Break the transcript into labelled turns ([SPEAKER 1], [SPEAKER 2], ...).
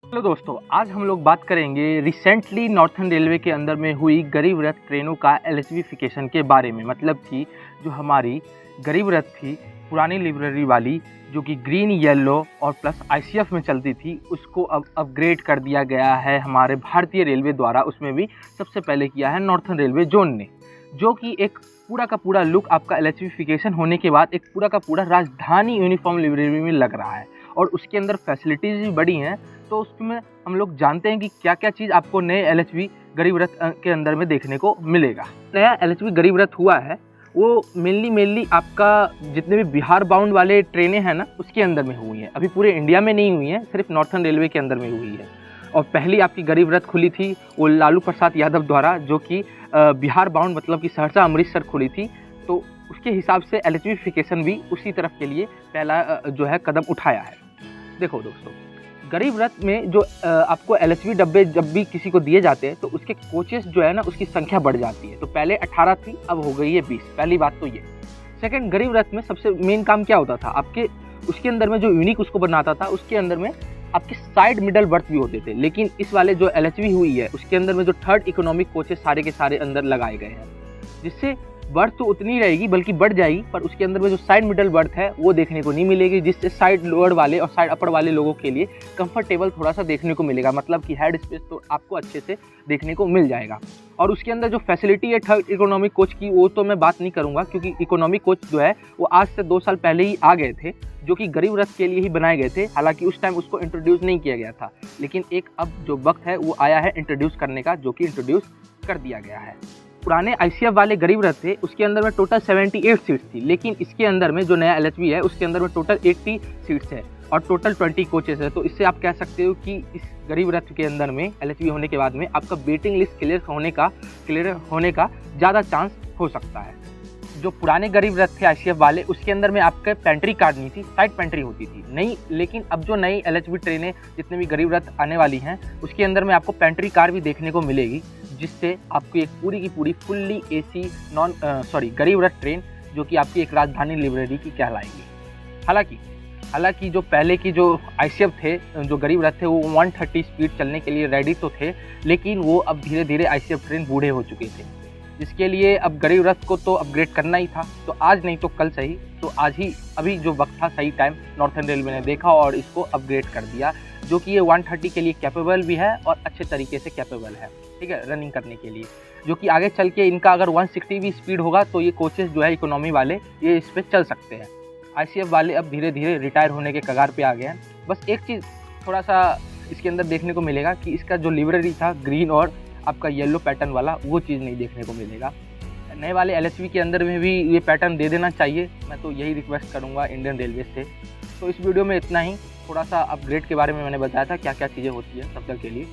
[SPEAKER 1] Hello दोस्तों, आज हम लोग बात करेंगे रिसेंटली नॉर्थन रेलवे के अंदर में हुई गरीब रथ ट्रेनों का एलएचबीफिकेशन के बारे में। मतलब कि जो हमारी गरीब रथ थी पुरानी लाइब्रेरी वाली, जो कि ग्रीन येलो और प्लस आईसीएफ में चलती थी, उसको अब अपग्रेड कर दिया गया है हमारे भारतीय रेलवे द्वारा। उसमें भी सबसे पहले किया है नॉर्थन रेलवे जोन ने, जो कि एक पूरा का पूरा लुक आपका एलएचबीफिकेशन होने के बाद एक पूरा का पूरा राजधानी यूनिफॉर्म लाइब्रेरी में लग रहा है और उसके अंदर फैसिलिटीज़ भी बड़ी हैं। तो उसमें हम लोग जानते हैं कि क्या क्या चीज़ आपको नए एलएचबी गरीब रथ के अंदर में देखने को मिलेगा। नया एलएचबी गरीब रथ हुआ है वो मेनली आपका जितने भी बिहार बाउंड वाले ट्रेनें हैं ना, उसके अंदर में हुई हैं। अभी पूरे इंडिया में नहीं हुई हैं, सिर्फ नॉर्थन रेलवे के अंदर में हुई है। और पहली आपकी गरीब रथ खुली थी वो लालू प्रसाद यादव द्वारा, जो कि बिहार बाउंड मतलब कि सहरसा अमृतसर खुली थी। तो उसके हिसाब से एलएचबीफिकेशन भी उसी तरफ के लिए पहला जो है कदम उठाया है। देखो दोस्तों, गरीब रथ में जो आपको एलएचबी डब्बे जब भी किसी को दिए जाते हैं तो उसके कोचेस जो है ना, उसकी संख्या बढ़ जाती है। तो पहले 18 थी, अब हो गई है 20। पहली बात तो ये। सेकंड, गरीब रथ में सबसे मेन काम क्या होता था आपके, उसके अंदर में जो यूनिक उसको बनाता था, उसके अंदर में आपके साइड मिडल बर्थ भी होते थे। लेकिन इस वाले जो एलएचबी हुई है उसके अंदर में जो थर्ड इकोनॉमिक कोचेस सारे के सारे अंदर लगाए गए हैं, जिससे बर्थ तो उतनी रहेगी बल्कि बढ़ जाएगी, पर उसके अंदर में जो साइड मिडल बर्थ है वो देखने को नहीं मिलेगी, जिससे साइड लोअर वाले और साइड अपर वाले लोगों के लिए कंफर्टेबल थोड़ा सा देखने को मिलेगा। मतलब कि हेड स्पेस तो आपको अच्छे से देखने को मिल जाएगा। और उसके अंदर जो फैसिलिटी है थर्ड इकोनॉमिक कोच की, वो तो मैं बात नहीं करूँगा, क्योंकि इकोनॉमिक कोच जो है वो आज से 2 साल पहले ही आ गए थे, जो कि गरीब रथ के लिए ही बनाए गए थे। हालांकि उस टाइम उसको इंट्रोड्यूस नहीं किया गया था, लेकिन एक अब जो वक्त है वो आया है इंट्रोड्यूस करने का, जो कि इंट्रोड्यूस कर दिया गया है। पुराने आईसीएफ वाले गरीब रथ थे उसके अंदर में टोटल 78 सीट्स थी, लेकिन इसके अंदर में जो नया एलएचबी है उसके अंदर में टोटल 80 सीट्स है और टोटल 20 कोचेस है। तो इससे आप कह सकते हो कि इस गरीब रथ के अंदर में एलएचबी होने के बाद में आपका वेटिंग लिस्ट क्लियर होने का ज़्यादा चांस हो सकता है। जो पुराने गरीब रथ थे आईसीएफ वाले, उसके अंदर में आपके पेंट्री कार्ड नहीं थी, साइड पेंट्री होती थी नहीं। लेकिन अब जो नई एलएचबी ट्रेनें जितने भी गरीब रथ आने वाली हैं उसके अंदर में आपको पेंट्री कार भी देखने को मिलेगी, जिससे आपको एक पूरी की पूरी फुल्ली एसी गरीब रथ ट्रेन, जो कि आपकी एक राजधानी लाइब्रेरी की कहलाएगी। हालांकि जो पहले की जो आईसीएफ थे, जो गरीब रथ थे, वो 130 स्पीड चलने के लिए रेडी तो थे, लेकिन वो अब धीरे धीरे आईसीएफ ट्रेन बूढ़े हो चुके थे, जिसके लिए अब गरीब रथ को तो अपग्रेड करना ही था। तो आज नहीं तो कल सही, तो आज ही अभी जो वक्त था सही टाइम नॉर्थन रेलवे ने देखा और इसको अपग्रेड कर दिया, जो कि ये 130 के लिए कैपेबल भी है और अच्छे तरीके से कैपेबल है, ठीक है, रनिंग करने के लिए। जो कि आगे चल के इनका अगर 160 भी स्पीड होगा तो ये कोचेस जो है इकोनॉमी वाले ये इस पर चल सकते हैं। आईसीएफ वाले अब धीरे धीरे रिटायर होने के कगार पे आ गए हैं। बस एक चीज़ थोड़ा सा इसके अंदर देखने को मिलेगा कि इसका जो लाइब्रेरी था ग्रीन और आपका येलो पैटर्न वाला, वो चीज़ नहीं देखने को मिलेगा। नए वाले एलएचबी के अंदर में भी ये पैटर्न दे देना चाहिए, मैं तो यही रिक्वेस्ट करूँगा इंडियन रेलवे से। तो इस वीडियो में इतना ही, थोड़ा सा अपग्रेड के बारे में मैंने बताया था क्या क्या चीज़ें होती है। तब तक के लिए